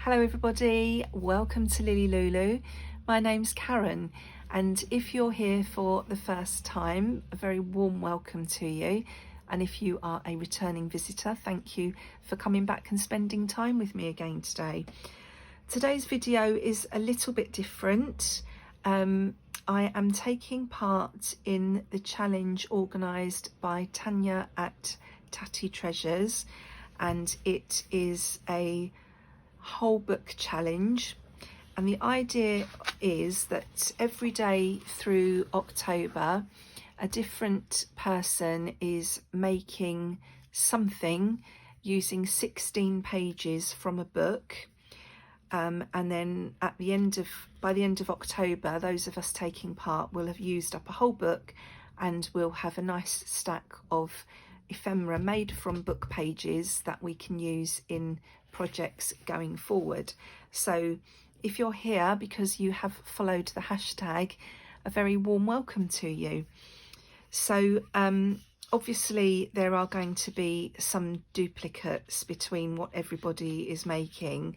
Hello everybody, welcome to Lily Lulu. My name's Karen, and if you're here for the first time, a very warm welcome to you. And if you are a returning visitor, thank you for coming back and spending time with me again today. Today's video is a little bit different. I am taking part in the challenge organised by Tanya at Tatty Treasures, and it is a whole book challenge, and the idea is that every day through October a different person is making something using 16 pages from a book, and then by the end of October, those of us taking part will have used up a whole book, and we'll have a nice stack of ephemera made from book pages that we can use in projects going forward. So if you're here because you have followed the hashtag, a very warm welcome to you. So obviously there are going to be some duplicates between what everybody is making.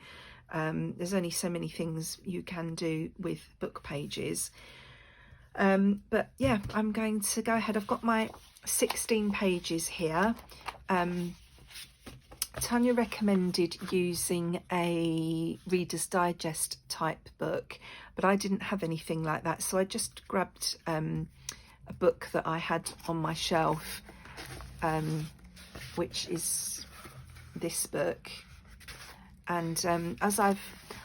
There's only so many things you can do with book pages, but yeah, I'm going to go ahead. I've got my 16 pages here. Tanya recommended using a Reader's Digest type book, but I didn't have anything like that, so I just grabbed a book that I had on my shelf, which is this book. And as I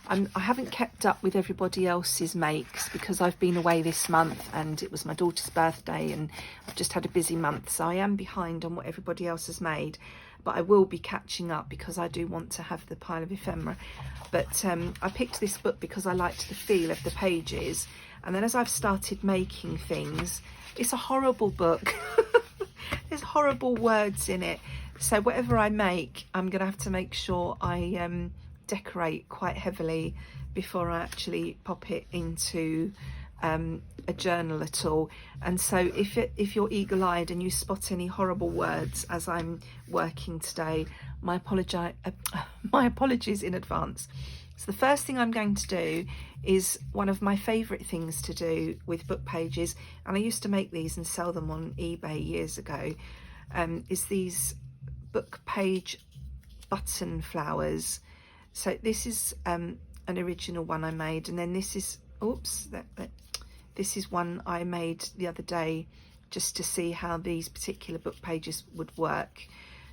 haven't kept up with everybody else's makes because I've been away this month and it was my daughter's birthday and I've just had a busy month, so I am behind on what everybody else has made, but I will be catching up because I do want to have the pile of ephemera. But I picked this book because I liked the feel of the pages, and then as I've started making things, it's a horrible book. There's horrible words in it. So whatever I make, I'm going to have to make sure I decorate quite heavily before I actually pop it into a journal at all. And so if you're eagle-eyed and you spot any horrible words as I'm working today, my apologies in advance. So the first thing I'm going to do is one of my favourite things to do with book pages, and I used to make these and sell them on eBay years ago, is these book page button flowers. So this is an original one I made, and then this is this is one I made the other day just to see how these particular book pages would work.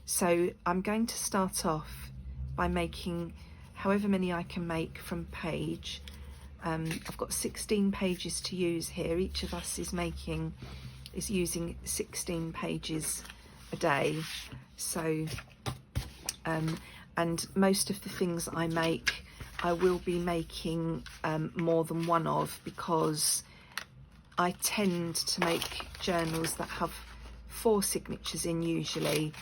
So I'm going to start off by making however many I can make from page. I've got 16 pages to use here. Each of us is using 16 pages a day. So and most of the things I make, I will be making more than one of, because I tend to make journals that have 4 signatures in usually.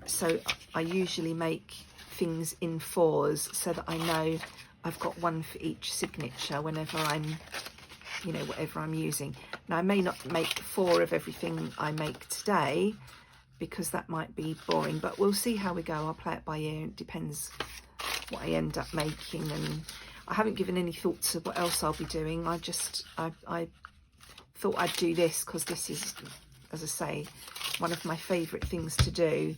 So I usually make things in 4s so that I know I've got one for each signature whenever I'm, whatever I'm using. Now I may not make 4 of everything I make today because that might be boring, but we'll see how we go. I'll play it by ear. It depends what I end up making, and I haven't given any thought to what else I'll be doing. I thought I'd do this because this is, as I say, one of my favourite things to do,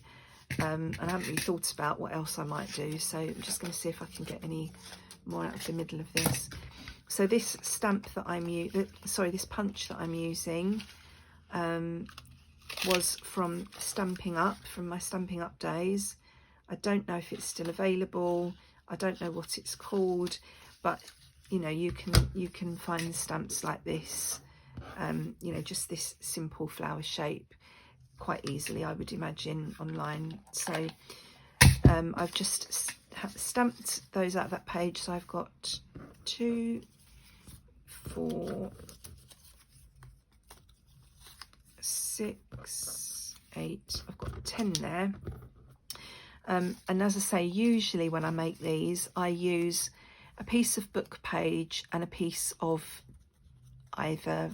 and I haven't really thought about what else I might do, so I'm just going to see if I can get any more out of the middle of this. So this stamp that this punch that I'm using was from Stampin' Up, from my Stampin' Up days. I don't know if it's still available. I don't know what it's called, but you can find stamps like this, just this simple flower shape, quite easily, I would imagine, online. So I've just stamped those out of that page. So I've got 2, 4, 6, 8, I've got 10 there. And as I say, usually when I make these, I use a piece of book page and a piece of either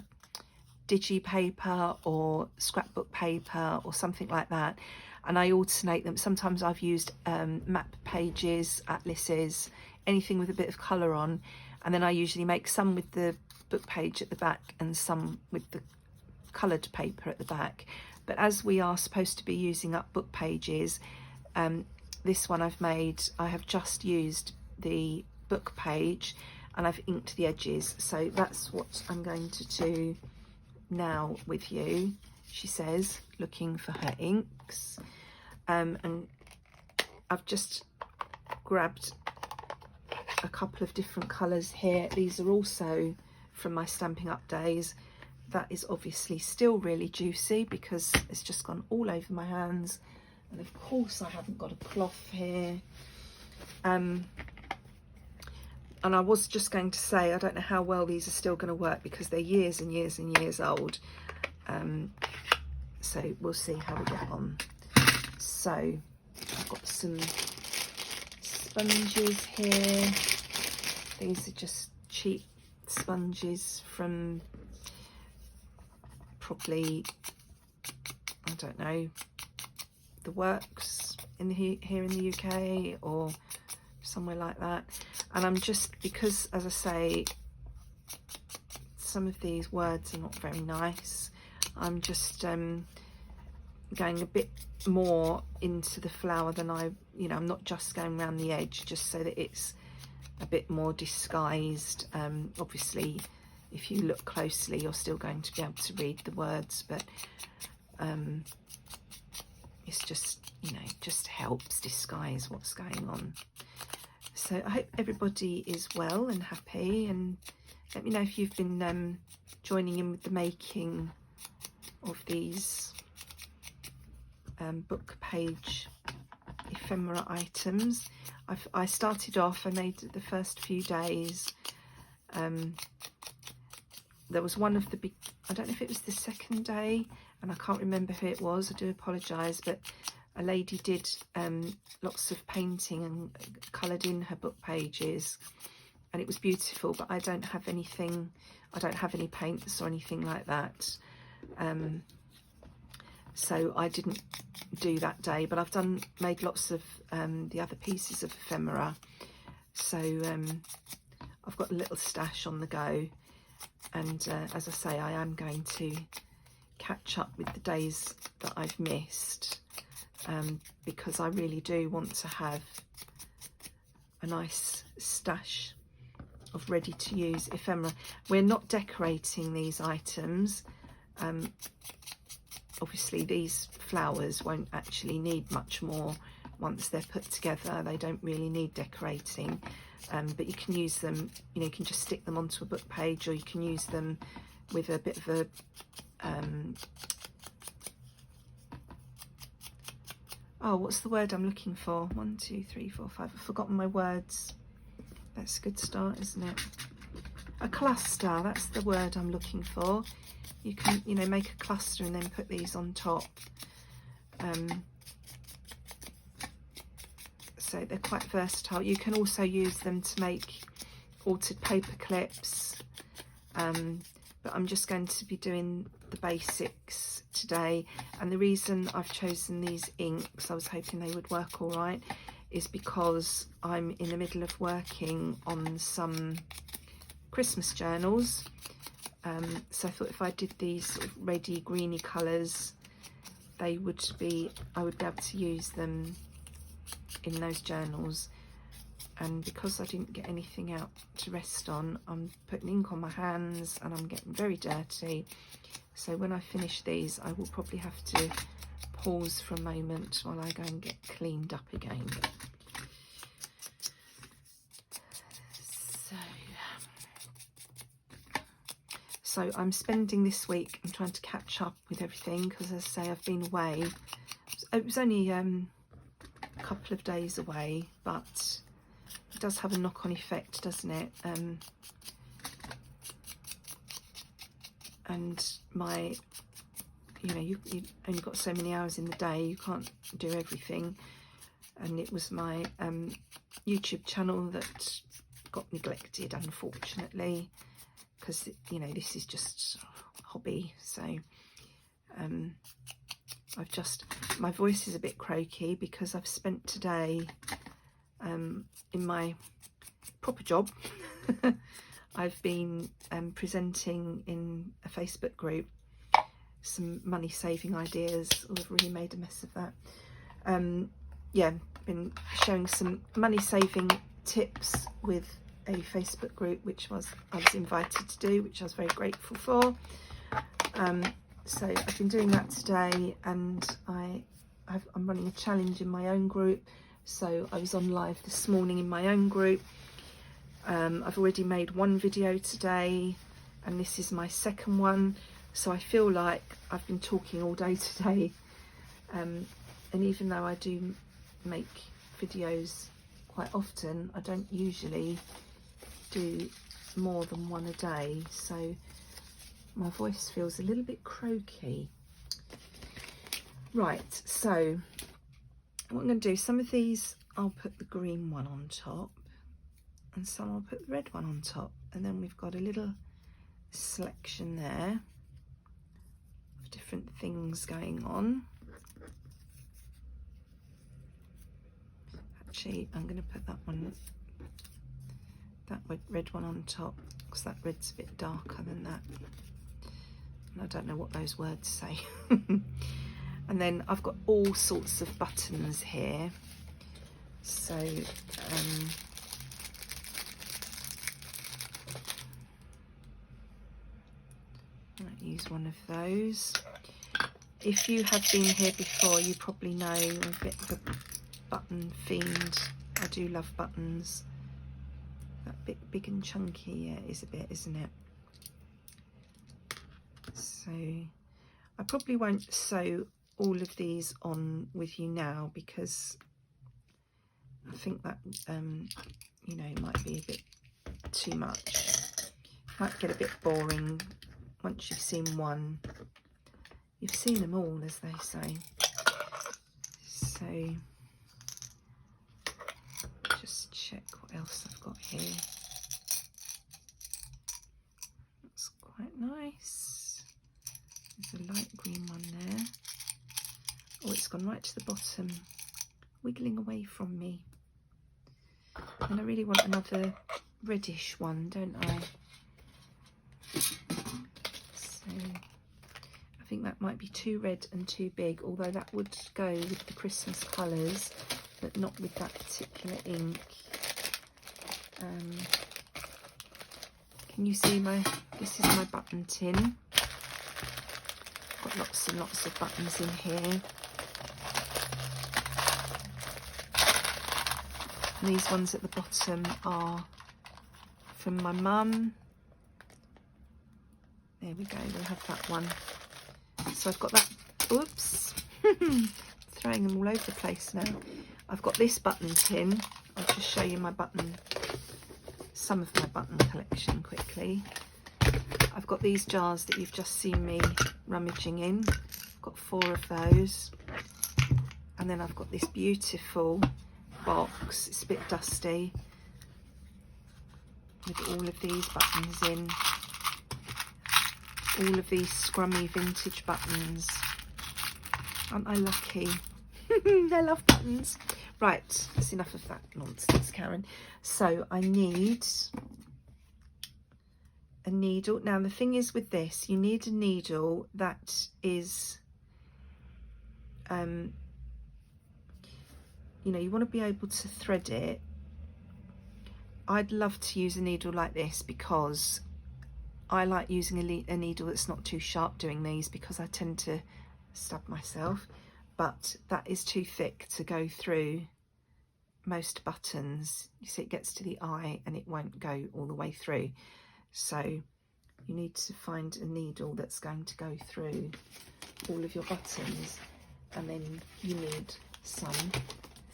digi paper or scrapbook paper or something like that, and I alternate them. Sometimes I've used map pages, atlases, anything with a bit of colour on, and then I usually make some with the book page at the back and some with the coloured paper at the back. But as we are supposed to be using up book pages, this one I have just used the book page and I've inked the edges. So that's what I'm going to do now with you, she says, looking for her inks. And I've just grabbed a couple of different colours here. These are also from my Stampin' Up days. That is obviously still really juicy because it's just gone all over my hands. And of course I haven't got a cloth here. And I was just going to say, I don't know how well these are still going to work because they're years and years and years old. So we'll see how we get on. So I've got some sponges here. These are just cheap sponges from probably, I don't know, the Works in here in the UK or somewhere like that. And I'm just, because as I say, some of these words are not very nice, I'm just going a bit more into the flower than I'm not just going around the edge, just so that it's a bit more disguised. Obviously if you look closely you're still going to be able to read the words, but it's just, just helps disguise what's going on. So I hope everybody is well and happy, and let me know if you've been joining in with the making of these book page ephemera items. I started off, I made the first few days. There was one of the big, I don't know if it was the second day, and I can't remember who it was, I do apologise, but a lady did lots of painting and coloured in her book pages, and it was beautiful, but I don't have anything, I don't have any paints or anything like that. So I didn't do that day, but I've made lots of the other pieces of ephemera. So I've got a little stash on the go, and as I say, I am going to catch up with the days that I've missed, because I really do want to have a nice stash of ready to use ephemera. We're not decorating these items. Obviously these flowers won't actually need much more once they're put together. They don't really need decorating, but you can use them, you can just stick them onto a book page, or you can use them with a bit of a oh, what's the word I'm looking for? 1, 2, 3, 4, 5. I've forgotten my words. That's a good start, isn't it? A cluster, that's the word I'm looking for. You can, make a cluster and then put these on top. So they're quite versatile. You can also use them to make altered paper clips. But I'm just going to be doing the basics today. And the reason I've chosen these inks, I was hoping they would work all right, is because I'm in the middle of working on some Christmas journals. So I thought if I did these sort of reddy greeny colours, I would be able to use them in those journals. And because I didn't get anything out to rest on, I'm putting ink on my hands and I'm getting very dirty. So when I finish these, I will probably have to pause for a moment while I go and get cleaned up again. So I'm spending this week, I'm trying to catch up with everything, because as I say, I've been away. It was only a couple of days away, but it does have a knock-on effect, doesn't it? And my, you only got so many hours in the day, you can't do everything. And it was my YouTube channel that got neglected, unfortunately, because this is just a hobby. So my voice is a bit croaky because I've spent today in my proper job. I've been presenting in a Facebook group some money saving ideas. Oh, I've really made a mess of that. Yeah, been showing some money saving tips with a Facebook group which I was invited to do, which I was very grateful for. So I've been doing that today, and I'm running a challenge in my own group. So I was on live this morning in my own group. I've already made one video today, and this is my second one. So I feel like I've been talking all day today. And even though I do make videos quite often, I don't usually do more than one a day. So my voice feels a little bit croaky. Right, so what I'm going to do, some of these I'll put the green one on top, and some I'll put the red one on top, and then we've got a little selection there of different things going on. Actually, I'm going to put that red one on top, because that red's a bit darker than that. And I don't know what those words say. And then I've got all sorts of buttons here. So I might use one of those. If you have been here before, you probably know I'm a bit of a button fiend. I do love buttons. That bit big and chunky, yeah, is a bit, isn't it? So I probably won't sew all of these on with you now, because I think that you know, might be a bit too much. Might get a bit boring once you've seen one. You've seen them all, as they say. So just check what else I've got here. That's quite nice. There's a light green one there. Oh, it's gone right to the bottom, wiggling away from me. And I really want another reddish one, don't I? So I think that might be too red and too big, although that would go with the Christmas colours, but not with that particular ink. Can you see this is my button tin. Got lots and lots of buttons in here. And these ones at the bottom are from my mum. There we go, we'll have that one. So I've got that, oops, throwing them all over the place now. I've got this button tin. I'll just show you some of my button collection quickly. I've got these jars that you've just seen me rummaging in. I've got 4 of those. And then I've got this beautiful box. It's a bit dusty, with all of these buttons in. All of these scrummy vintage buttons. Aren't I lucky? I love buttons. Right, that's enough of that nonsense, Karen. So I need a needle. Now the thing is with this, you need a needle that is, you know, you want to be able to thread it. I'd love to use a needle like this, because I like using a needle that's not too sharp doing these, because I tend to stab myself, but that is too thick to go through most buttons. You see, it gets to the eye and it won't go all the way through. So you need to find a needle that's going to go through all of your buttons, and then you need some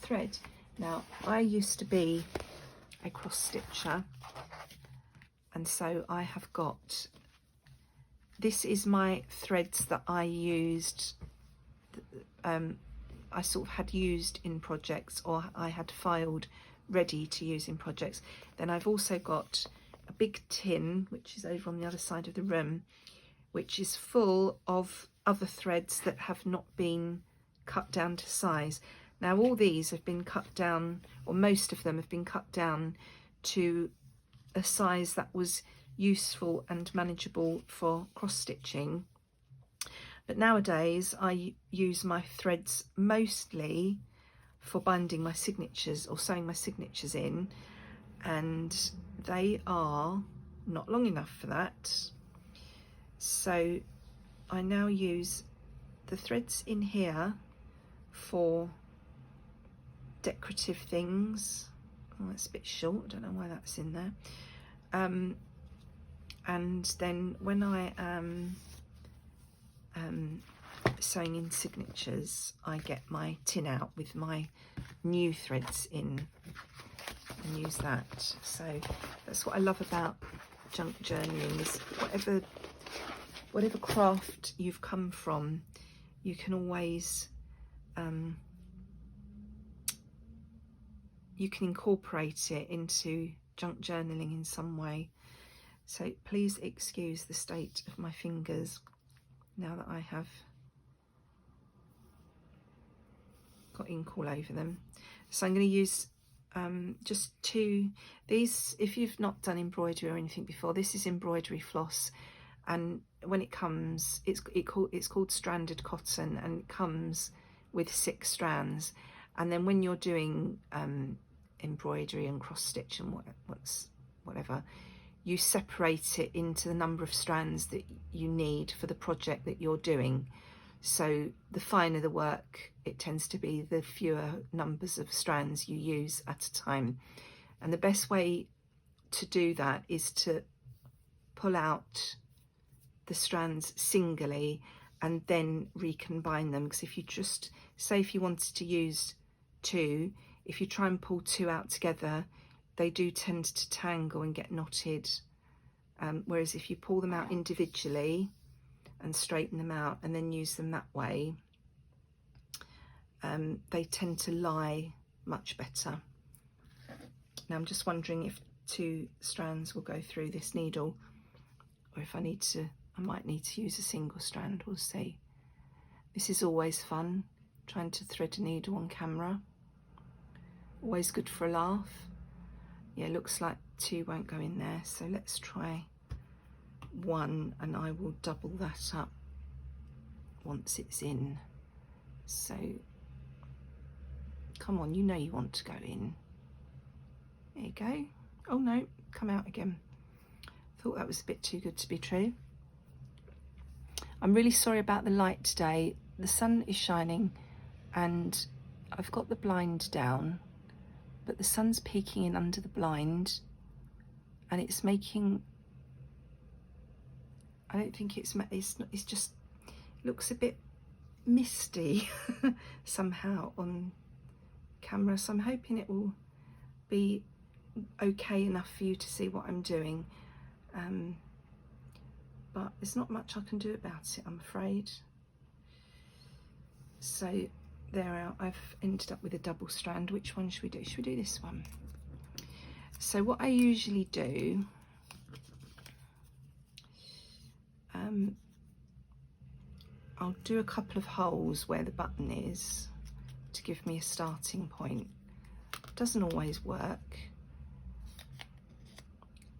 thread. Now I used to be a cross stitcher, and so I have got, this is my threads that I used, I sort of had used in projects, or I had filed ready to use in projects. Then I've also got a big tin, which is over on the other side of the room, which is full of other threads that have not been cut down to size. Now all these have been cut down, or most of them have been cut down to a size that was useful and manageable for cross stitching. But nowadays I use my threads mostly for binding my signatures or sewing my signatures in, and they are not long enough for that. So I now use the threads in here for decorative things. Oh, that's a bit short, I don't know why that's in there. And then when I am sewing in signatures, I get my tin out with my new threads in and use that. So that's what I love about junk journaling, is whatever craft you've come from, you can always you can incorporate it into junk journaling in some way. So please excuse the state of my fingers now that I have got ink all over them. So I'm going to use just two. These, if you've not done embroidery or anything before, this is embroidery floss, and when it comes, it's called stranded cotton, and it comes with 6 strands. And then when you're doing embroidery and cross stitch and whatever, you separate it into the number of strands that you need for the project that you're doing. So the finer the work, it tends to be the fewer numbers of strands you use at a time. And the best way to do that is to pull out the strands singly and then recombine them, because if you just say, if you wanted to use 2, if you try and pull 2 out together, they do tend to tangle and get knotted, whereas if you pull them out individually and straighten them out and then use them that way, they tend to lie much better. Now I'm just wondering if 2 strands will go through this needle, or if I might need to use a single strand. We'll see. This is always fun, trying to thread a needle on camera. Always good for a laugh. Yeah, looks like 2 won't go in there, so let's try 1, and I will double that up once it's in. So come on, you know you want to go in. There you go. Oh no, come out again. Thought that was a bit too good to be true. I'm really sorry about the light today. The sun is shining and I've got the blind down, but the sun's peeking in under the blind, and it's making, I don't think it's just, it looks a bit misty somehow on camera, so I'm hoping it will be okay enough for you to see what I'm doing, but there's not much I can do about it, I'm afraid. So there, I've ended up with a double strand. Which one should we do? Should we do this one? So what I usually do, I'll do a couple of holes where the button is to give me a starting point. Doesn't always work.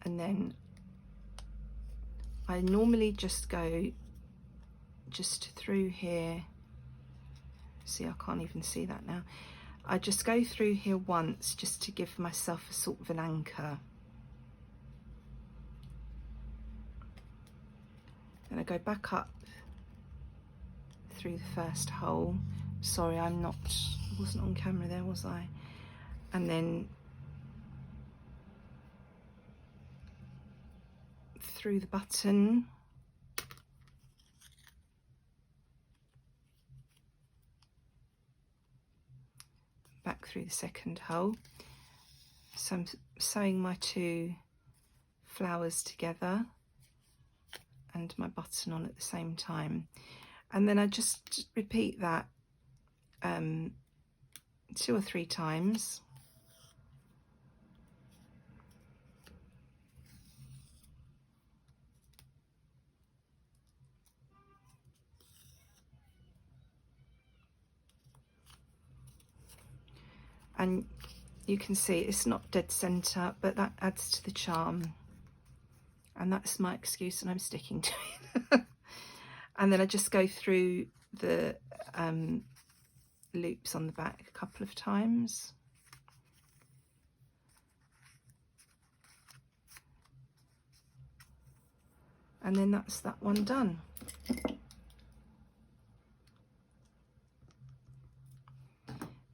And then I normally just go just through here. See, I can't even see that now. I just go through here once just to give myself a sort of an anchor. Then I go back up through the first hole. Sorry, I wasn't on camera there, was I? And then through the button. Back through the second hole. So I'm sewing my 2 flowers together and my button on at the same time, and then I just repeat that 2 or 3 times. and you can see it's not dead center, but that adds to the charm, and that's my excuse, and I'm sticking to it. And then I just go through the loops on the back a couple of times. And then that's that one done.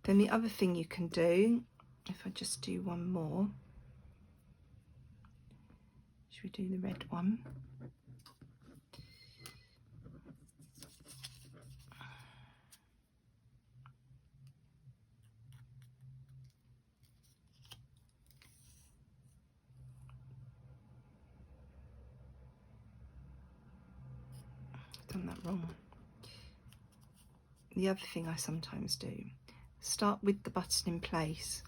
Then the other thing you can do, if I just do one more, should we do the red one? Done that wrong. The other thing I sometimes do, start with the button in place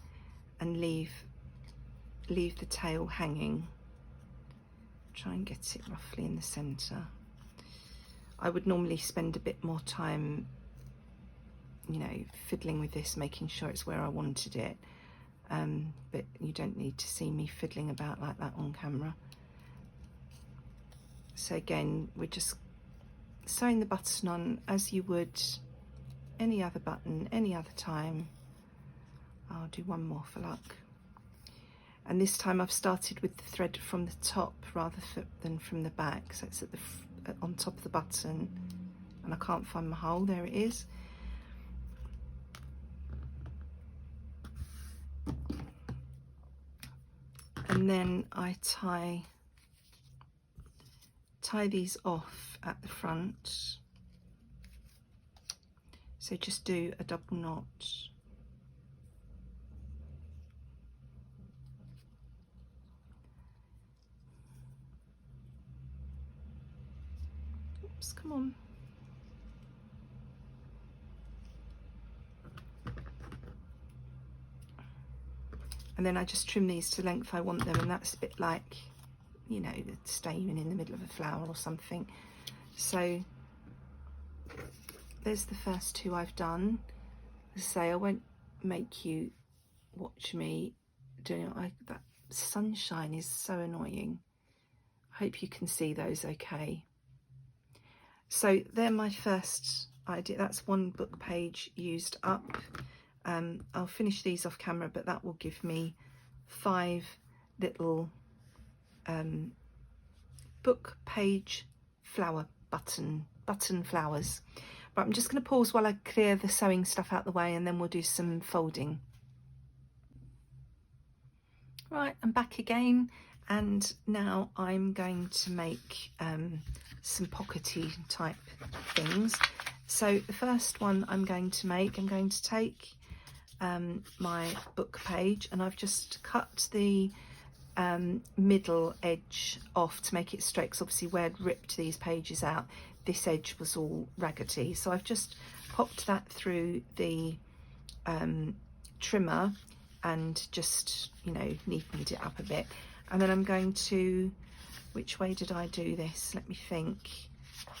and leave the tail hanging. Try and get it roughly in the center. I would normally spend a bit more time, you know, fiddling with this, making sure it's where I wanted it, but you don't need to see me fiddling about like that on camera. So again, we're just sewing the button on as you would any other button, any other time. I'll do one more for luck. And this time I've started with the thread from the top rather than from the back, so it's at on top of the button, and I can't find my hole. There it is. And then I tie these off at the front. So just do a double knot. Oops, come on. And then I just trim these to the length I want them, and that's a bit like, you know, the stamen in the middle of a flower or something. So there's the first two I've done. As I say, I won't make you watch me doing it. That sunshine is so annoying. I hope you can see those okay. So they're my first idea. That's one book page used up. I'll finish these off camera, but that will give me 5 little book page flower button flowers. But I'm just going to pause while I clear the sewing stuff out the way, and then we'll do some folding. Right, I'm back again, and now I'm going to make some pockety type things. So the first one I'm going to take my book page, and I've just cut the middle edge off to make it straight, because obviously where I'd ripped these pages out, this edge was all raggedy. So I've just popped that through the trimmer and just, you know, neatened it up a bit. And then I'm going to, which way did I do this? Let me think.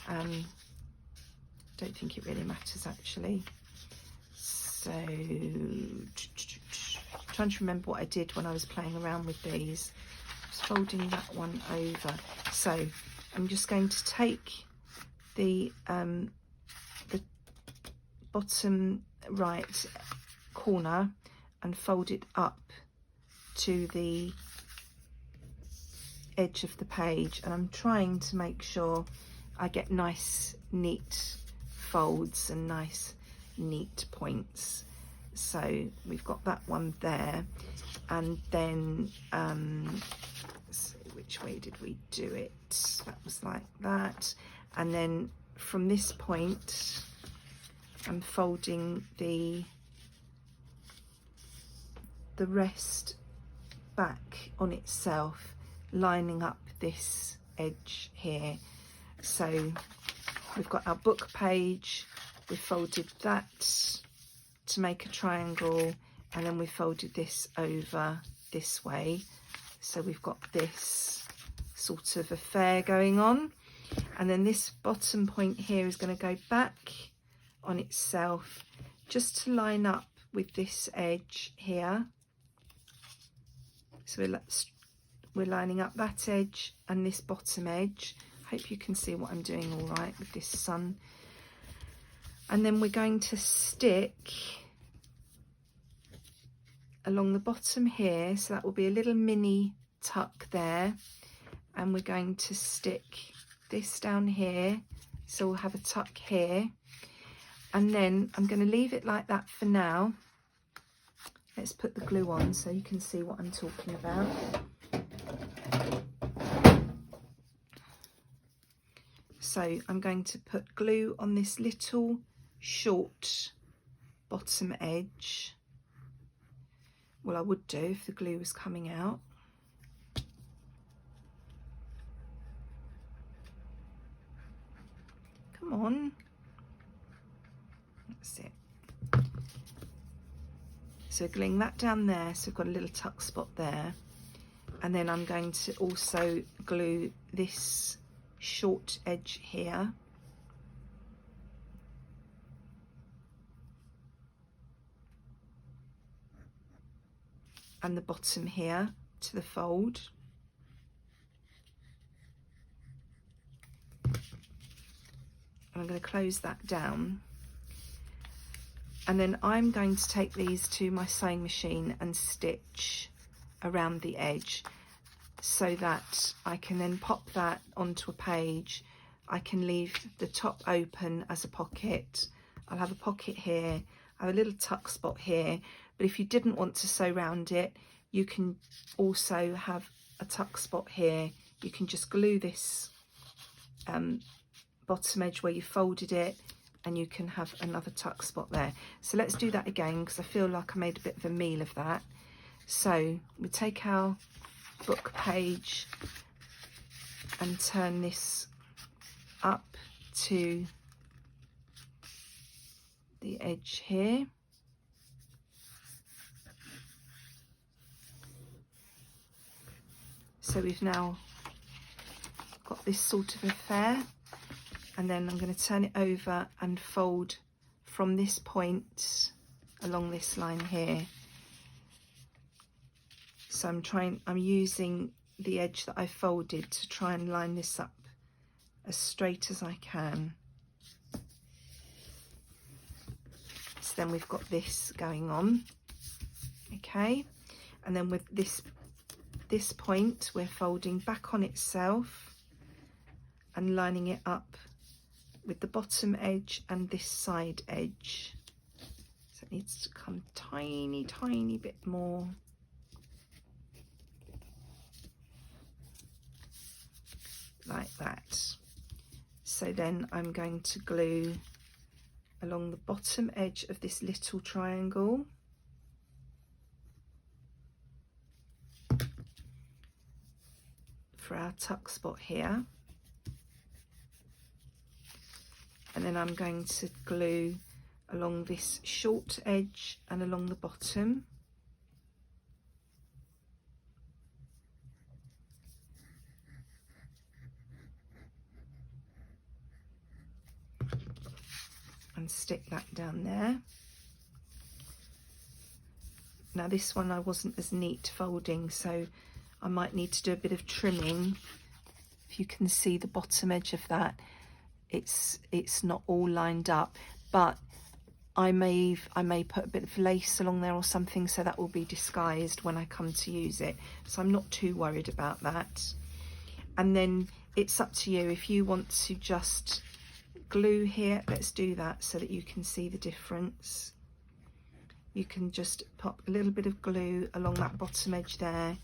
Don't think it really matters actually. So trying to remember what I did when I was playing around with these. Just folding that one over. So I'm just going to take the bottom right corner and fold it up to the edge of the page, and I'm trying to make sure I get nice neat folds and nice neat points. So we've got that one there, and then so which way did we do it? That was like that, and then from this point I'm folding the rest back on itself, lining up this edge here. So we've got our book page, we folded that to make a triangle, and then we folded this over this way, so we've got this sort of affair going on. And then this bottom point here is going to go back on itself just to line up with this edge here. So we're lining up that edge and this bottom edge. Hope you can see what I'm doing all right with this sun. And then we're going to stick along the bottom here, so that will be a little mini tuck there, and we're going to stick this down here, so we'll have a tuck here, and then I'm going to leave it like that for now. Let's put the glue on so you can see what I'm talking about. So I'm going to put glue on this little short bottom edge. Well, I would do if the glue was coming out. Come on. That's it. So gluing that down there, so we've got a little tuck spot there. And then I'm going to also glue this short edge here. And the bottom here to the fold. And I'm going to close that down. And then I'm going to take these to my sewing machine and stitch around the edge so that I can then pop that onto a page. I can leave the top open as a pocket. I'll have a pocket here, I have a little tuck spot here, but if you didn't want to sew round it, you can also have a tuck spot here. You can just glue this bottom edge where you folded it, and you can have another tuck spot there. So let's do that again, because I feel like I made a bit of a meal of that. So we take our book page and turn this up to the edge here. So we've now got this sort of affair, and then I'm going to turn it over and fold from this point along this line here. So I'm using the edge that I folded to try and line this up as straight as I can. So then we've got this going on, okay, and then with this point we're folding back on itself and lining it up with the bottom edge and this side edge. So it needs to come tiny bit more. Like that. So then I'm going to glue along the bottom edge of this little triangle. For our tuck spot here. And then I'm going to glue along this short edge and along the bottom. And stick that down there. Now this one I wasn't as neat folding, so I might need to do a bit of trimming. If you can see the bottom edge of that, it's not all lined up, but I may put a bit of lace along there or something, so that will be disguised when I come to use it. So I'm not too worried about that. And then it's up to you if you want to just glue here. Let's do that so that you can see the difference. You can just pop a little bit of glue along that bottom edge there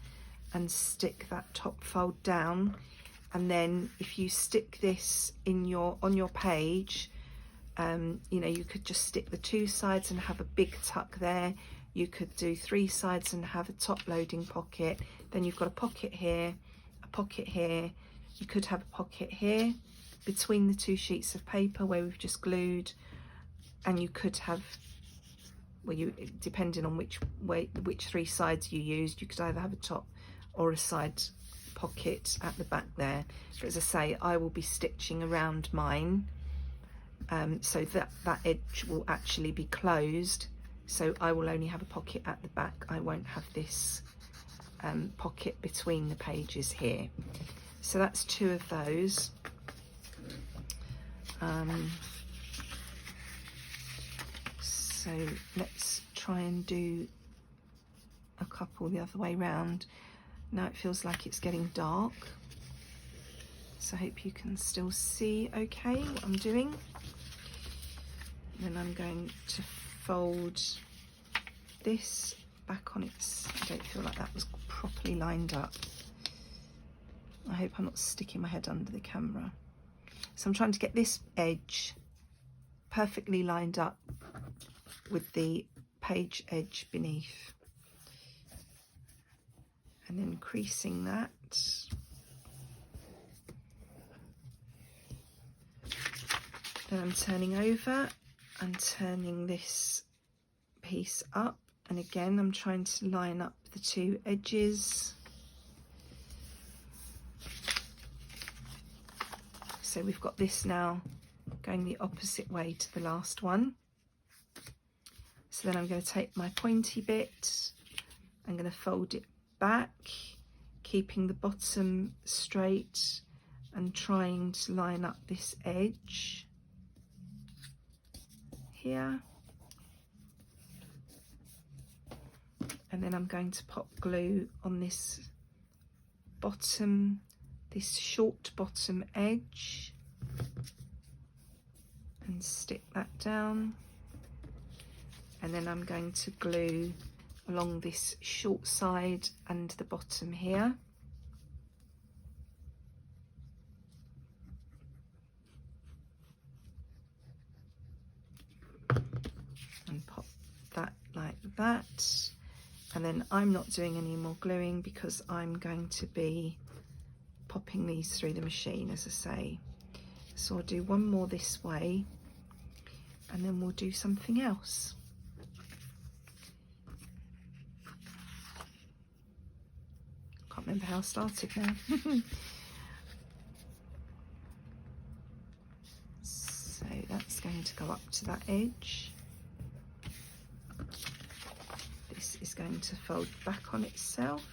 and stick that top fold down, and then if you stick this on your page, you know, you could just stick the two sides and have a big tuck there. You could do three sides and have a top loading pocket. Then you've got a pocket here, a pocket here. You could have a pocket here between the two sheets of paper where we've just glued, and you could have, well, depending on which three sides you used, you could either have a top or a side pocket at the back there. But as I say, I will be stitching around mine, so that edge will actually be closed, So I will only have a pocket at the back. I won't have this pocket between the pages here. So that's 2 of those. So let's try and do a couple the other way round. Now it feels like it's getting dark, so I hope you can still see okay what I'm doing. Then I'm going to fold this back on its, I don't feel like that was properly lined up. I hope I'm not sticking my head under the camera. So I'm trying to get this edge perfectly lined up with the page edge beneath, and then creasing that. Then I'm turning over and turning this piece up, and again I'm trying to line up the 2 edges. So we've got this now going the opposite way to the last one. So then I'm going to take my pointy bit, I'm going to fold it back, keeping the bottom straight and trying to line up this edge here. And then I'm going to pop glue on this bottom, this short bottom edge, and stick that down. And then I'm going to glue along this short side and the bottom here. And pop that like that. And then I'm not doing any more gluing because I'm going to be popping these through the machine, as I say. So I'll do one more this way and then we'll do something else. Can't remember how I started now. So that's going to go up to that edge. This is going to fold back on itself.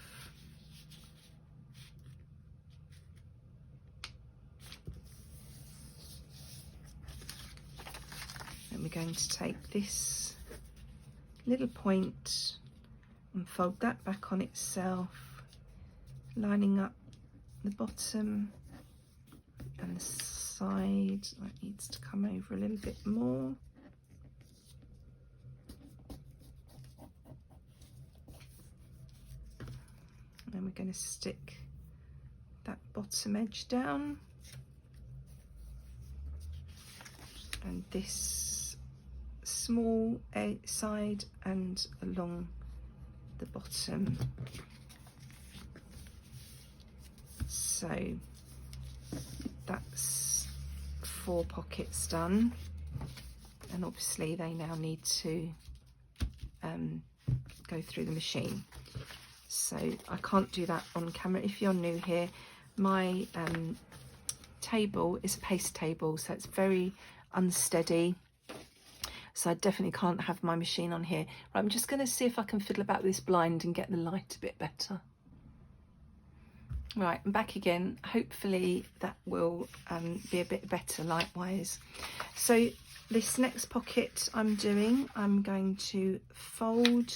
Then we're going to take this little point and fold that back on itself, lining up the bottom and the side. That needs to come over a little bit more. And then we're going to stick that bottom edge down, and this small side and along the bottom. So that's 4 pockets done, and obviously they now need to go through the machine. So I can't do that on camera. If you're new here, my table is a paste table, so it's very unsteady. So I definitely can't have my machine on here. Right, I'm just going to see if I can fiddle about with this blind and get the light a bit better. Right, I'm back again. Hopefully that will be a bit better light-wise. So this next pocket I'm going to fold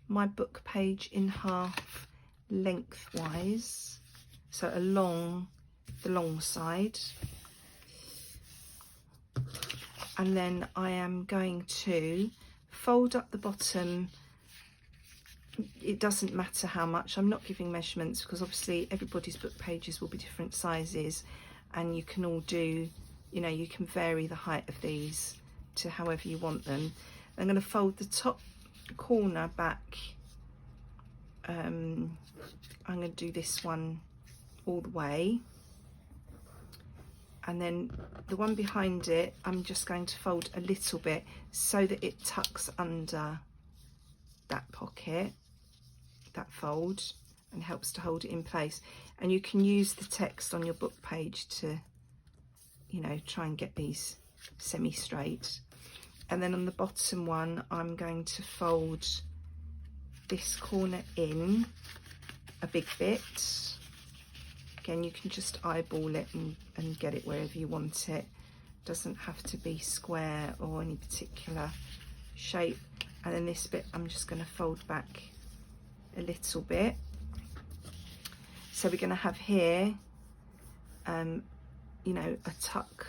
my book page in half lengthwise, so along the long side. And then I am going to fold up the bottom. It doesn't matter how much. I'm not giving measurements because obviously everybody's book pages will be different sizes, and you can all do, you know, you can vary the height of these to however you want them. I'm going to fold the top corner back. I'm going to do this one all the way, and then the one behind it I'm just going to fold a little bit so that it tucks under that pocket, that fold, and helps to hold it in place. And you can use the text on your book page to, you know, try and get these semi-straight. and then on the bottom one I'm going to fold this corner in a big bit. Again, you can just eyeball it and get it wherever you want it. Doesn't have to be square or any particular shape. And then this bit I'm just going to fold back a little bit. So we're going to have here you know, a tuck.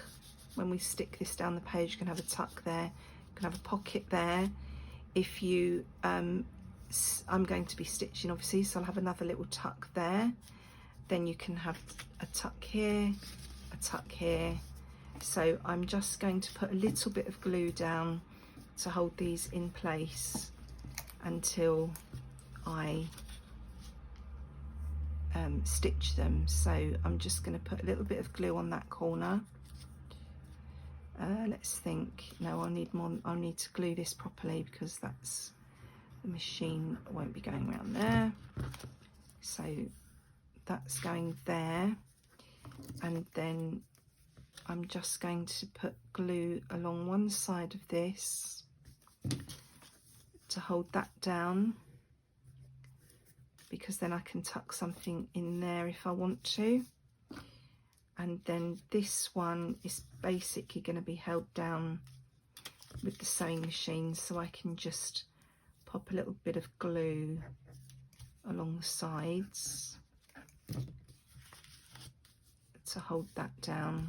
When we stick this down the page, you can have a tuck there, you can have a pocket there. If you I'm going to be stitching obviously, so I'll have another little tuck there. Then you can have a tuck here, a tuck here. So I'm just going to put a little bit of glue down to hold these in place until I stitch them. So I'm just going to put a little bit of glue on that corner. Let's think. No, I'll need more. I'll need to glue this properly because that's the machine won't be going around there. So that's going there, and then I'm just going to put glue along one side of this to hold that down, because then I can tuck something in there if I want to. And then this one is basically going to be held down with the sewing machine, so I can just pop a little bit of glue along the sides to hold that down.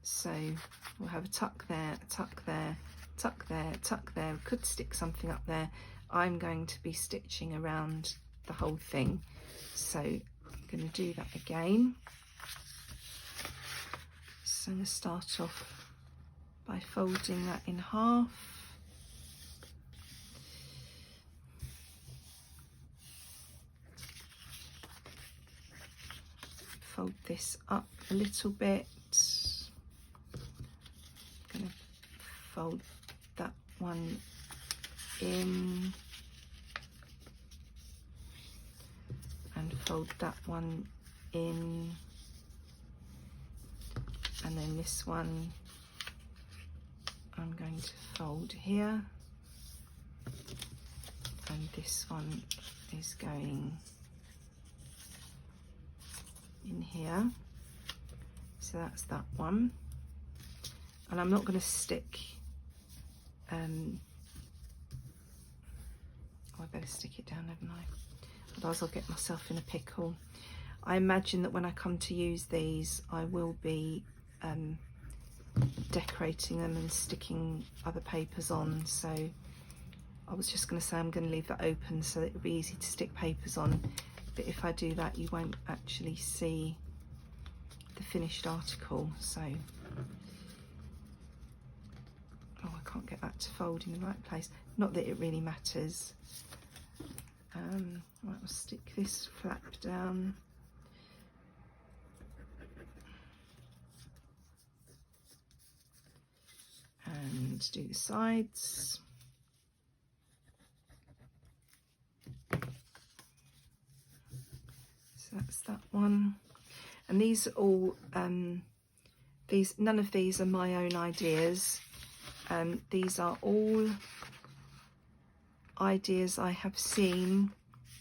So we'll have a tuck there, a tuck there, tuck there, tuck there. We could stick something up there. I'm going to be stitching around the whole thing, so I'm going to do that again. So I'm going to start off by folding that in half. Fold this up a little bit. I'm going to fold that one in and fold that one in, and then this one I'm going to fold here, and this one is going in here. So that's that one, and I'm not going to stick I better stick it down, haven't I? Otherwise I'll get myself in a pickle. I imagine that when I come to use these, I will be decorating them and sticking other papers on. So I was just going to say I'm going to leave that open so that it'll be easy to stick papers on. But if I do that, you won't actually see the finished article. So, oh, I can't get that to fold in the right place. Not that it really matters. Right, I'll stick this flap down. And do the sides. So that's that one. And these are all, none of these are my own ideas. These are all ideas I have seen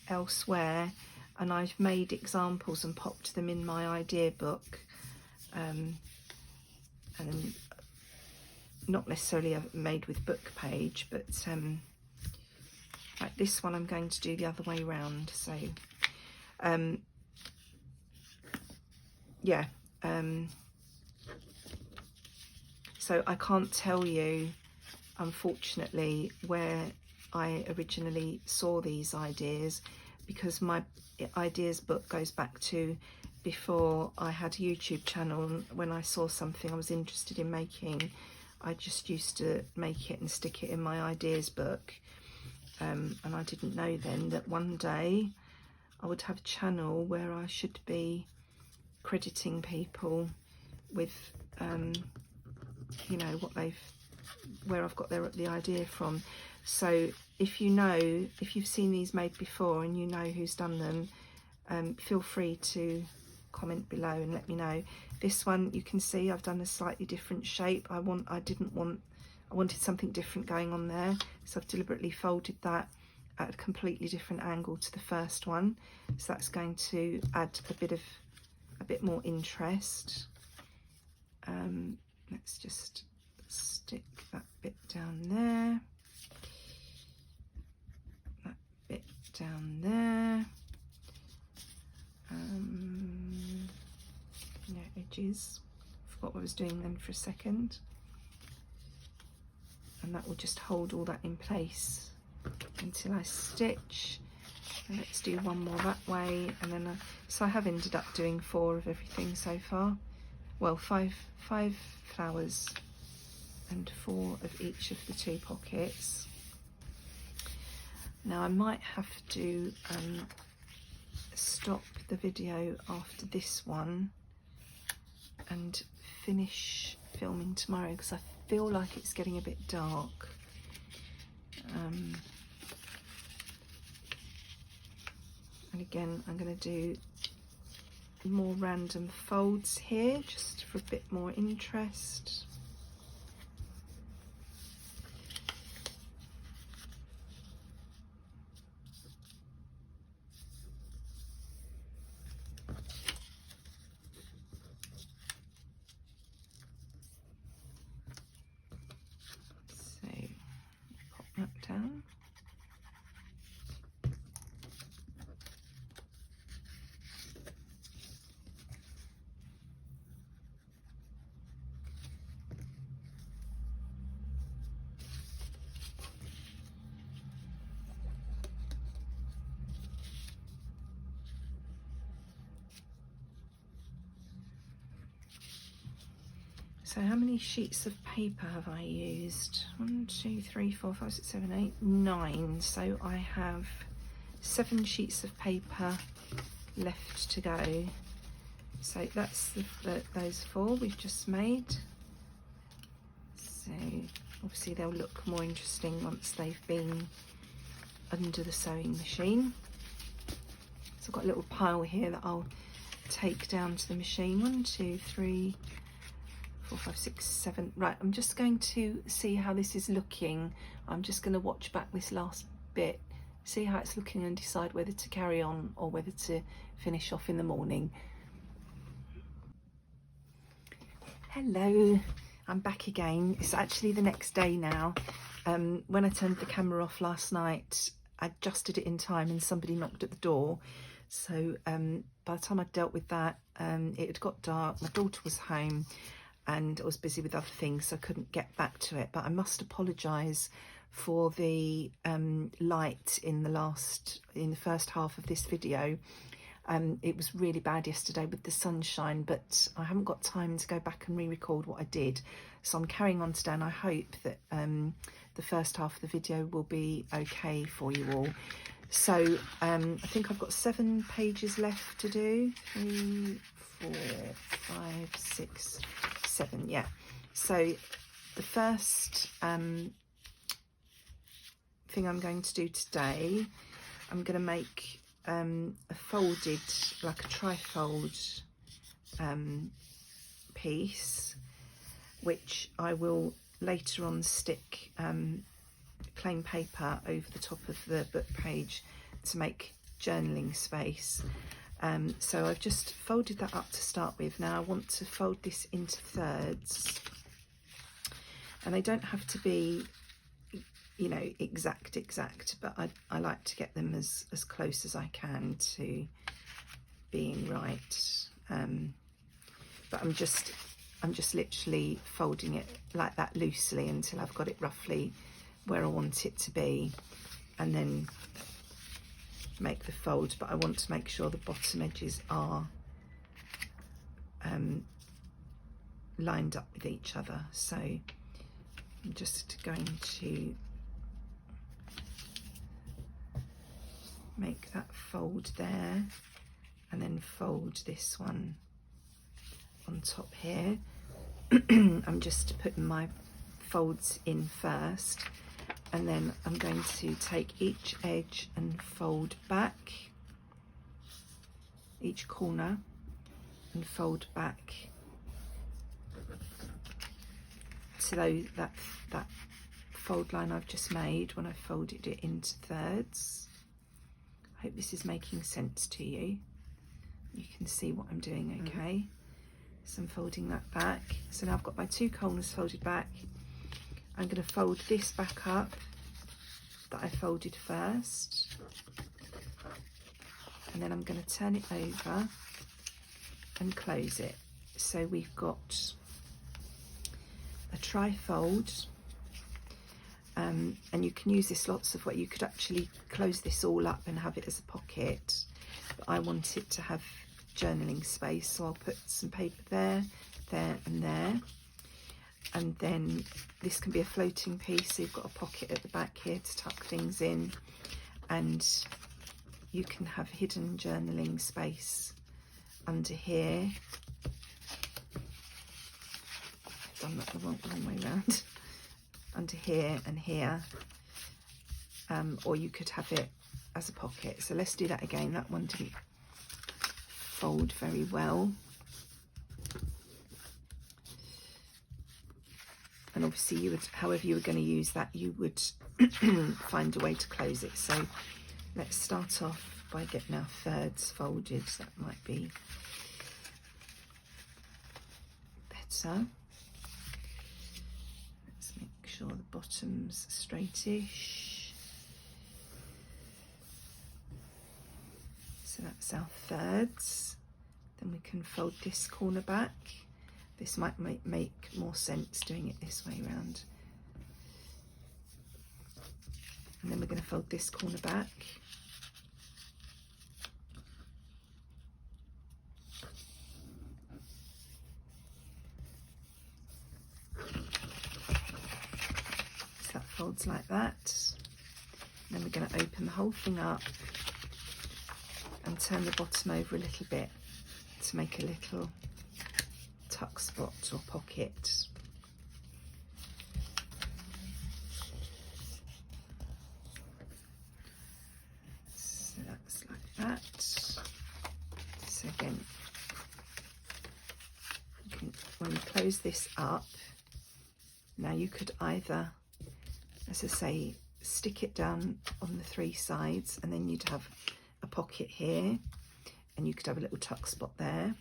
elsewhere, and I've made examples and popped them in my idea book, and not necessarily made with book page, but like this one I'm going to do the other way around. So yeah, so I can't tell you, unfortunately, where I originally saw these ideas, because my ideas book goes back to before I had a YouTube channel. When I saw something I was interested in making, I just used to make it and stick it in my ideas book, and I didn't know then that one day I would have a channel where I should be crediting people with you know, where I've got the idea from. So if you know, if you've seen these made before and you know who's done them, feel free to comment below and let me know. This one, you can see I've done a slightly different shape. I wanted something different going on there, so I've deliberately folded that at a completely different angle to the first one. So that's going to add a bit more interest. Let's just stick that bit down there, that bit down there. No edges. Forgot what I was doing then for a second. And that will just hold all that in place until I stitch. And let's do one more that way, and then so I have ended up doing 4 of everything so far. Well, five flowers and 4 of each of the 2 pockets. Now I might have to stop the video after this one and finish filming tomorrow, because I feel like it's getting a bit dark. And again, I'm going to do more random folds here just for a bit more interest. So pop that down. So how many sheets of paper have I used? 1, 2, 3, 4, 5, 6, 7, 8, 9. So I have 7 sheets of paper left to go. So that's those 4 we've just made. So obviously they'll look more interesting once they've been under the sewing machine. So I've got a little pile here that I'll take down to the machine. 1, 2, 3, 4, 5, 6, 7. Right, I'm just going to see how this is looking. I'm just going to watch back this last bit, see how it's looking, and decide whether to carry on or whether to finish off in the morning. Hello, I'm back again. It's actually the next day now. When I turned the camera off last night, I adjusted it in time and somebody knocked at the door. So by the time I dealt with that, it had got dark, my daughter was home, and I was busy with other things, so I couldn't get back to it. But I must apologise for the light in the first half of this video. It was really bad yesterday with the sunshine, but I haven't got time to go back and re-record what I did, so I'm carrying on today, and I hope that the first half of the video will be okay for you all. So I think I've got 7 pages left to do. 3, 4, 5, 6, 7, yeah. So the first thing I'm going to do today, I'm going to make a folded, like a trifold piece, which I will later on stick plain paper over the top of the book page to make journaling space. So I've just folded that up to start with. Now I want to fold this into thirds, and they don't have to be, you know, exact, but I like to get them as close as I can to being right. But I'm just literally folding it like that loosely until I've got it roughly where I want it to be, and then make the fold. But I want to make sure the bottom edges are lined up with each other. So I'm just going to make that fold there, and then fold this one on top here. I'm just putting my folds in first, and then I'm going to take each edge and fold back, each corner, and fold back to that fold line I've just made when I folded it into thirds. I hope this is making sense to you. You can see what I'm doing, okay? So I'm folding that back. So now I've got my 2 corners folded back. I'm going to fold this back up that I folded first. And then I'm going to turn it over and close it. So we've got a tri-fold. And you can use this lots of ways. You could actually close this all up and have it as a pocket. But I want it to have journaling space, so I'll put some paper there, there and there. And then this can be a floating piece, so you've got a pocket at the back here to tuck things in, and you can have hidden journaling space under here. I've done that the wrong way around. Under here and here, or you could have it as a pocket. So let's do that again. That one didn't fold very well, and obviously you would, however you were going to use that, you would find a way to close it. So let's start off by getting our thirds folded. That might be better. Sure the bottom's straightish. So that's our thirds. Then we can fold this corner back. This might make more sense doing it this way around. And then we're going to fold this corner back. Folds like that. And then we're going to open the whole thing up and turn the bottom over a little bit to make a little tuck spot or pocket. So that's like that. So again, when you close this up, now you could either, as I say, stick it down on the 3 sides, and then you'd have a pocket here, and you could have a little tuck spot there,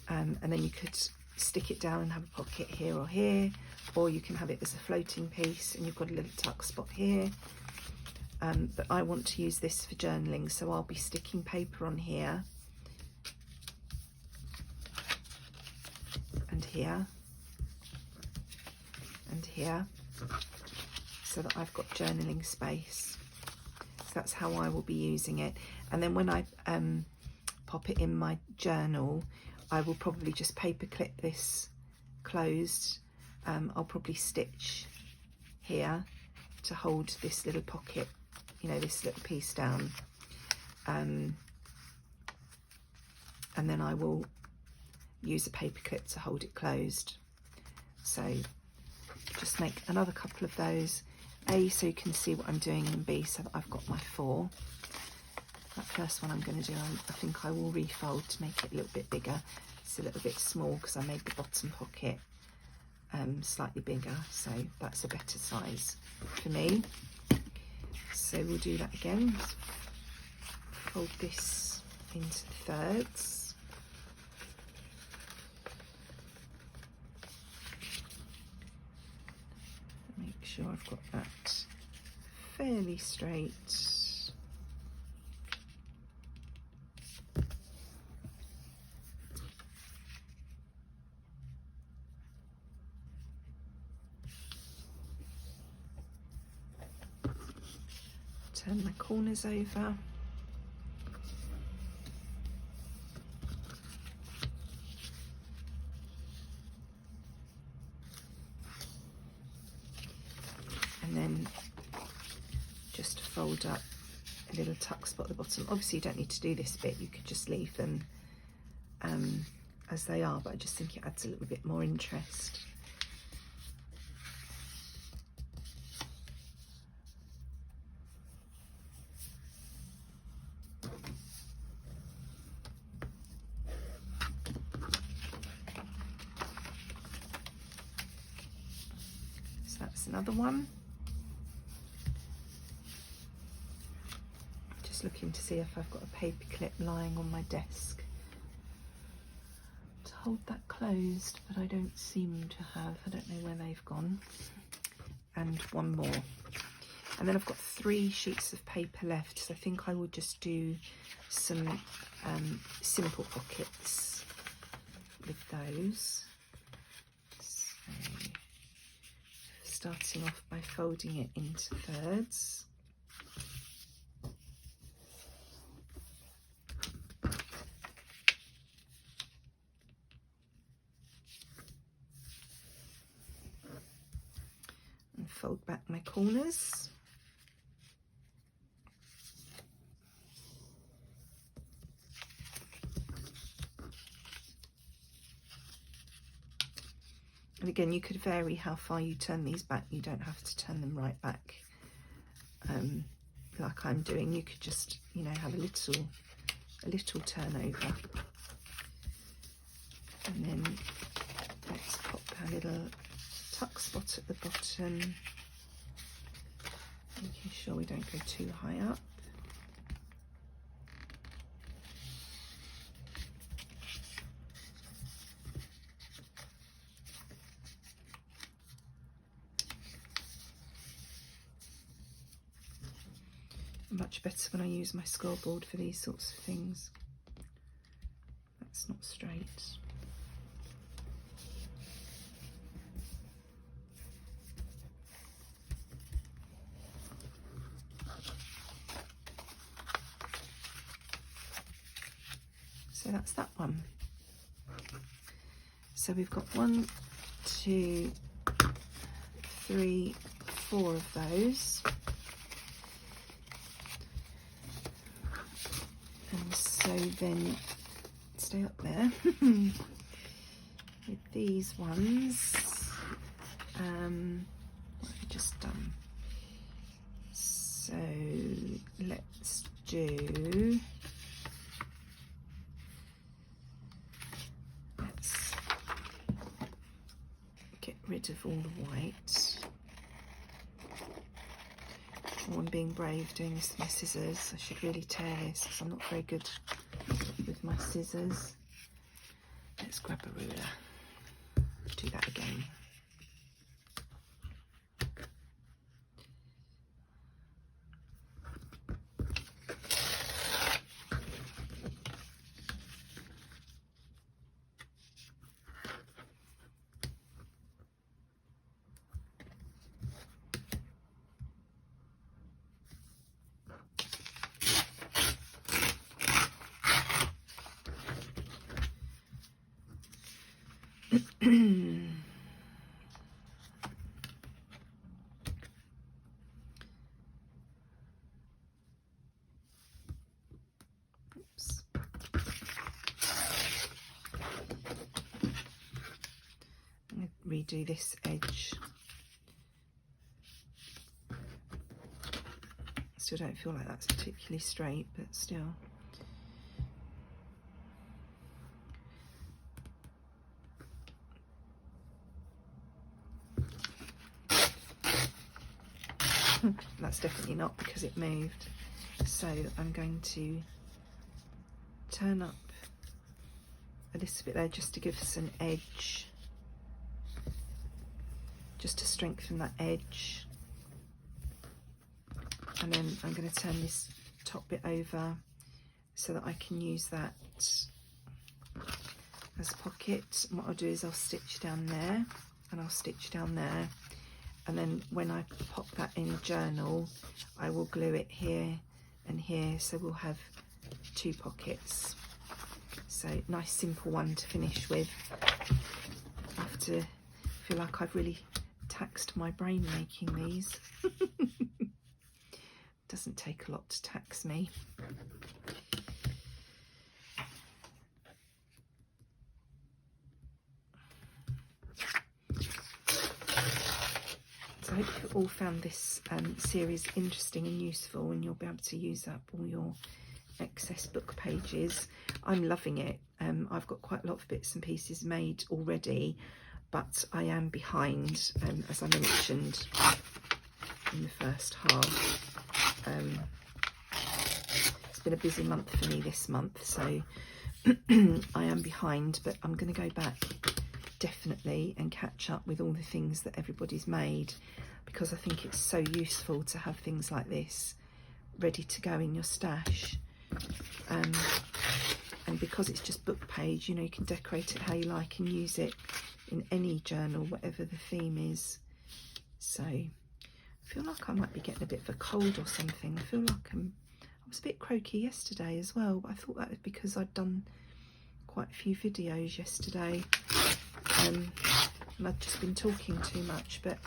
and then you could stick it down and have a pocket here or here, or you can have it as a floating piece and you've got a little tuck spot here. But I want to use this for journaling, so I'll be sticking paper on here and here and here, so that I've got journaling space. So that's how I will be using it. And then when I pop it in my journal, I will probably just paper clip this closed. I'll probably stitch here to hold this little pocket, you know, this little piece down. And then I will use a paper clip to hold it closed. So just make another couple of those. A, so you can see what I'm doing, and B, so that I've got my 4. That first one I'm going to do, I think I will refold to make it a little bit bigger. It's a little bit small because I made the bottom pocket slightly bigger, so that's a better size for me. So we'll do that again. Fold this into thirds. Make sure I've got that fairly straight. Turn my corners over. And then just fold up a little tuck spot at the bottom. Obviously you don't need to do this bit, you could just leave them as they are, but I just think it adds a little bit more interest. another one. Just looking to see if I've got a paper clip lying on my desk to hold that closed, but I don't seem to have. I don't know where they've gone. And one more. And then I've got 3 sheets of paper left, so I think I will just do some simple pockets with those. So, starting off by folding it into thirds. And fold back my corners. And again, you could vary how far you turn these back. You don't have to turn them right back like I'm doing. You could just, you know, have a little turnover. And then let's pop our little tuck spot at the bottom, making sure we don't go too high up. Much better when I use my scoreboard for these sorts of things. That's not straight. So that's that one. So we've got 1, 2, 3, 4 of those. And so then stay up there with these ones. What have we just done? So let's do, let's get rid of all the white. Oh, I'm being brave doing this with my scissors. I should really tear this because I'm not very good with my scissors. Let's grab a ruler. Do that again. Oops. I'm going to redo this edge. Still don't feel like that's particularly straight, but still. That's definitely not because it moved. So I'm going to turn up a little bit there just to give us an edge, just to strengthen that edge. And then I'm going to turn this top bit over so that I can use that as a pocket. And what I'll do is I'll stitch down there and I'll stitch down there. And then when I pop that in a journal, I will glue it here and here, so we'll have 2 pockets. So nice simple one to finish with. I have to feel like I've really taxed my brain making these. Doesn't take a lot to tax me. So I hope you all found this series interesting and useful, and you'll be able to use up all your excess book pages. I'm loving it. I've got quite a lot of bits and pieces made already, but I am behind, as I mentioned in the first half. It's been a busy month for me this month, so I am behind, but I'm going to go back definitely and catch up with all the things that everybody's made, because I think it's so useful to have things like this ready to go in your stash. And because it's just book page, you know, you can decorate it how you like and use it in any journal, whatever the theme is. So I feel like I might be getting a bit of a cold or something. I feel like I was a bit croaky yesterday as well, but I thought that was because I'd done quite a few videos yesterday, and I'd just been talking too much. But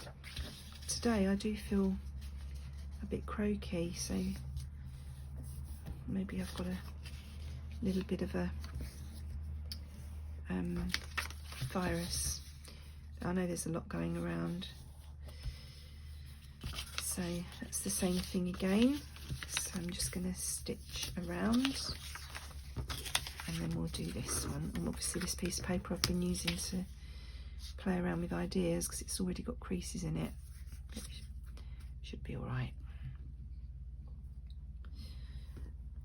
today I do feel a bit croaky, so maybe I've got a little bit of a virus. I know there's a lot going around, so that's the same thing again. So I'm just going to stitch around, and then we'll do this one. And obviously this piece of paper I've been using to play around with ideas because it's already got creases in it, but it should be all right.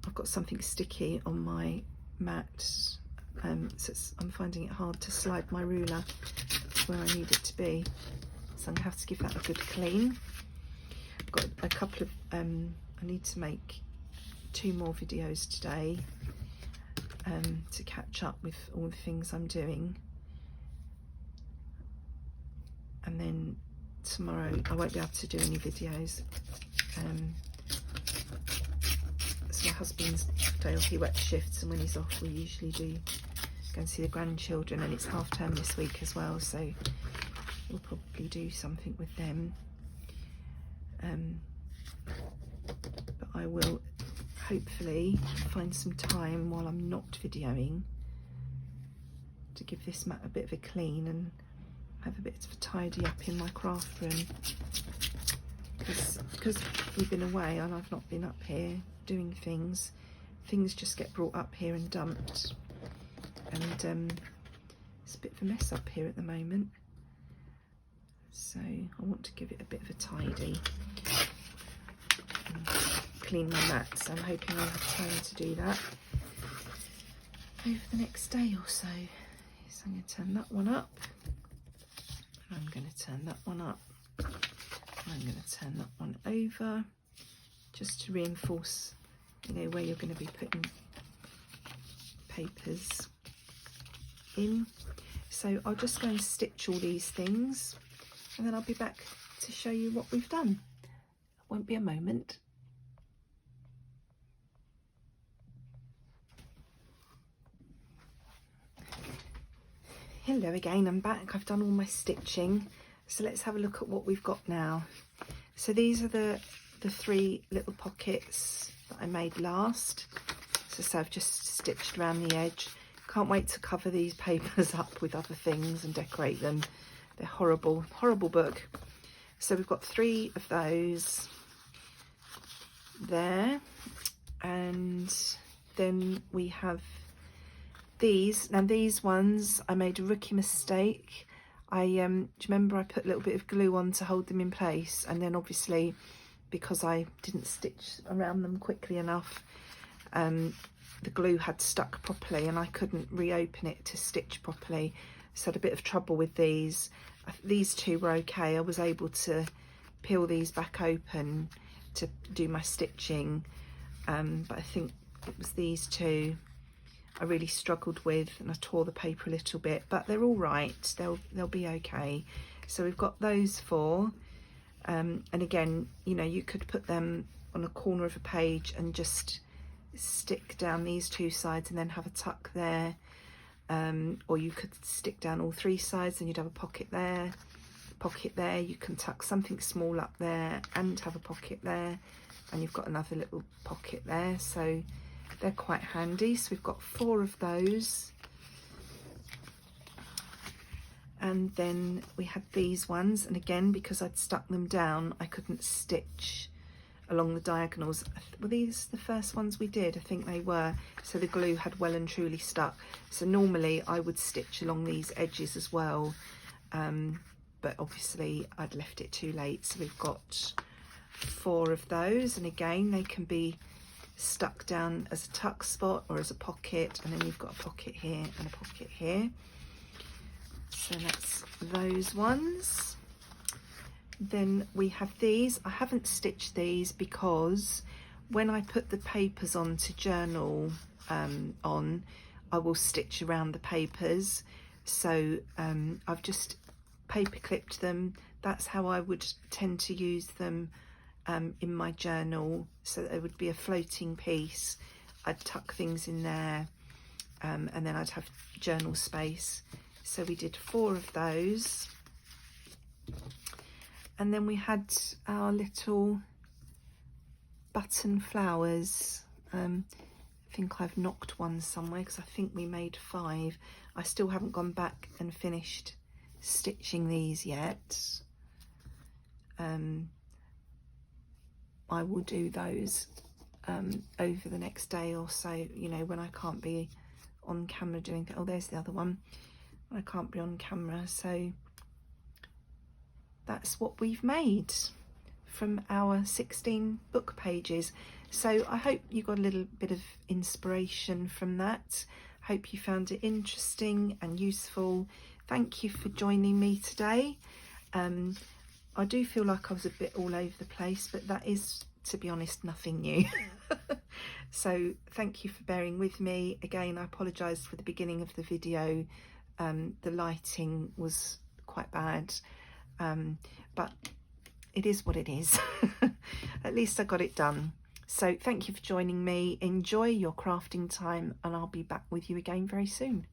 I've got something sticky on my mat, so I'm finding it hard to slide my ruler to where I need it to be, so I'm going to have to give that a good clean. I've got a couple of, I need to make 2 more videos today to catch up with all the things I'm doing, and then tomorrow I won't be able to do any videos. It's my husband's day off, he works shifts, and when he's off we usually do go and see the grandchildren, and it's half term this week as well, so we'll probably do something with them. But I will hopefully find some time while I'm not videoing to give this mat a bit of a clean and have a bit of a tidy up in my craft room, because we've been away and I've not been up here doing things just get brought up here and dumped, and it's a bit of a mess up here at the moment, so I want to give it a bit of a tidy and clean my mat. So I'm hoping I'll have time to do that over the next day or so. So I'm going to turn that one up, and I'm going to turn that one up, and I'm going to turn that one over, just to reinforce, you know, where you're going to be putting papers in. So I'll just go and stitch all these things, and then I'll be back to show you what we've done. Won't be a moment. Hello again, I'm back. I've done all my stitching, so let's have a look at what we've got now. So these are the 3 little pockets that I made last. So I've just stitched around the edge. Can't wait to cover these papers up with other things and decorate them. They're horrible, horrible book. So we've got 3 of those there, and then we have these. Now these ones, I made a rookie mistake. Do you remember I put a little bit of glue on to hold them in place, and then obviously because I didn't stitch around them quickly enough, the glue had stuck properly and I couldn't reopen it to stitch properly, so I had a bit of trouble with these. These 2 were okay. I was able to peel these back open to do my stitching, but I think it was these 2 I really struggled with, and I tore the paper a little bit, but they're all right. They'll be okay. So we've got those 4, and again, you know, you could put them on a corner of a page and just stick down these 2 sides and then have a tuck there, or you could stick down all 3 sides and you'd have a pocket there, you can tuck something small up there and have a pocket there, and you've got another little pocket there, so they're quite handy. So we've got 4 of those, and then we had these ones, and again, because I'd stuck them down, I couldn't stitch along the diagonals. Were these the first ones we did? I think they were. So the glue had well and truly stuck. So normally I would stitch along these edges as well, but obviously I'd left it too late. So we've got 4 of those, and again they can be stuck down as a tuck spot or as a pocket, and then you've got a pocket here and a pocket here. So that's those ones. Then we have these. I haven't stitched these because when I put the papers on to journal on, I will stitch around the papers. So I've just paper clipped them. That's how I would tend to use them in my journal, so that there would be a floating piece. I'd tuck things in there, and then I'd have journal space. So we did 4 of those, and then we had our little button flowers. I think I've knocked one somewhere because I think we made 5. I still haven't gone back and finished stitching these yet. I will do those over the next day or so, you know, when I can't be on camera doing that. Oh, there's the other one. I can't be on camera. So that's what we've made from our 16 book pages. So I hope you got a little bit of inspiration from that. Hope you found it interesting and useful. Thank you for joining me today. I do feel like I was a bit all over the place, but that is, to be honest, nothing new. So thank you for bearing with me. Again, I apologise for the beginning of the video. The lighting was quite bad, but it is what it is. At least I got it done. So thank you for joining me. Enjoy your crafting time, and I'll be back with you again very soon.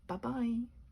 Bye bye.